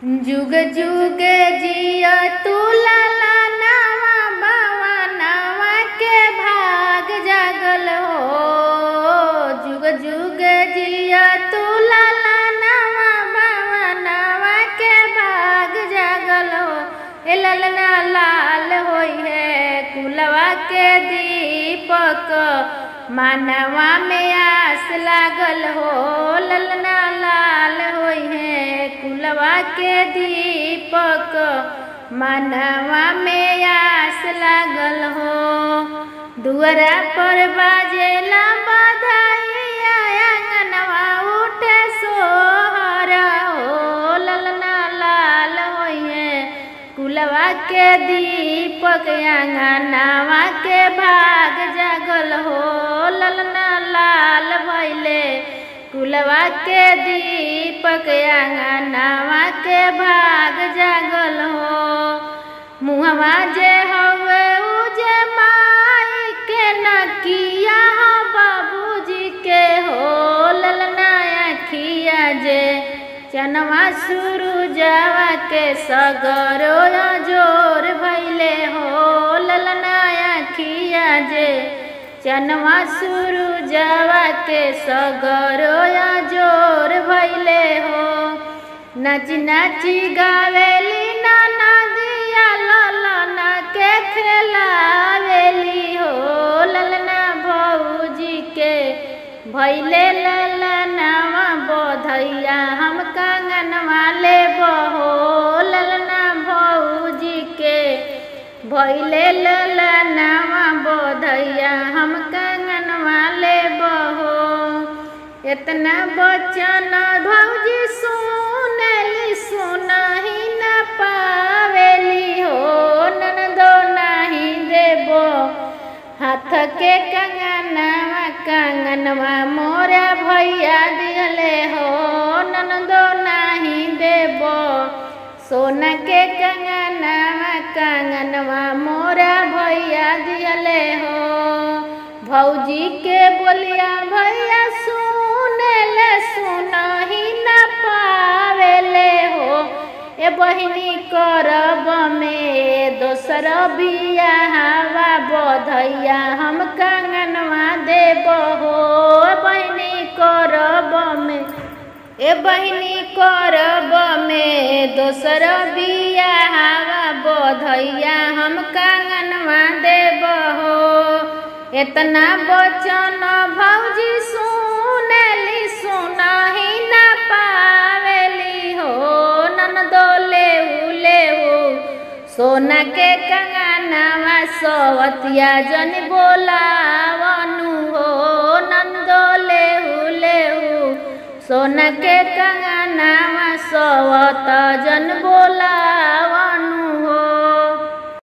जुग जुग जिया तू लाला नावा बावा नावा के भाग जागल हो। जुग जुग जिया तू लाला नावा बावा नावा के भाग जागल हो। ए ललना लाल होई है कुलवा के दीपक मानवा में आस लागल हो। ललना लाल होई है कुलवा के दीपक मानवा में आस लागल हो। दुआरा पर बाजेला बधाइया आंगनवा उठे सोहर हो। ललना लाल होई है कुलवा के दीपक आंगनवा के भाग जागल हो। ललना लाल भइले कुलवा के दीपक आंगनवा के भाग जागल हो। मुहवा जे हवे उजे माई के नकिया हो बाबूजी के हो। ललना अखिया जे चनवा सूरुजवा के सगरो जोर भइले हो। ललना अखिया जे चनवा सूरुजवा के सगरो जोर भइले हो। नाची नाची गावेली नाना दिया ललना के खेलावेली हो। ललना भौजी के भइले ललनावा बधैया हम कंगनवा लेबो हो। ललना भौजी के भइले ललनावा बधैया हम कंगनवा लेबो हो। इतना बचन भौजी सुनली सुनही न पावेली हो। ननदो नहीं देबो हाथ के कंगनवा कंगनवा मोरा भैया दिहले हो। ननदो नहीं देबो सोना के कंगनवा कंगनवा मोरा भैया दिहले हो। भौजी के बोलिया भैया सुनेले सुनही न पावेले हो। ए बहिनी करब में दोसर बियाहवा बधैया हम कंगनवा देबो हो। बहिनी करब में ए बहिनी करब में दोसर बियाहवा बधैया हम कंगनवा देबो हो। इतना बचन भौजी सुनली सुनही न पावेली हो। ननदो लेहू सोना के कंगनवा सवतिया जन बोलावनु हो। ननदो लेहू सोना के कंगनवा सवत जन बोला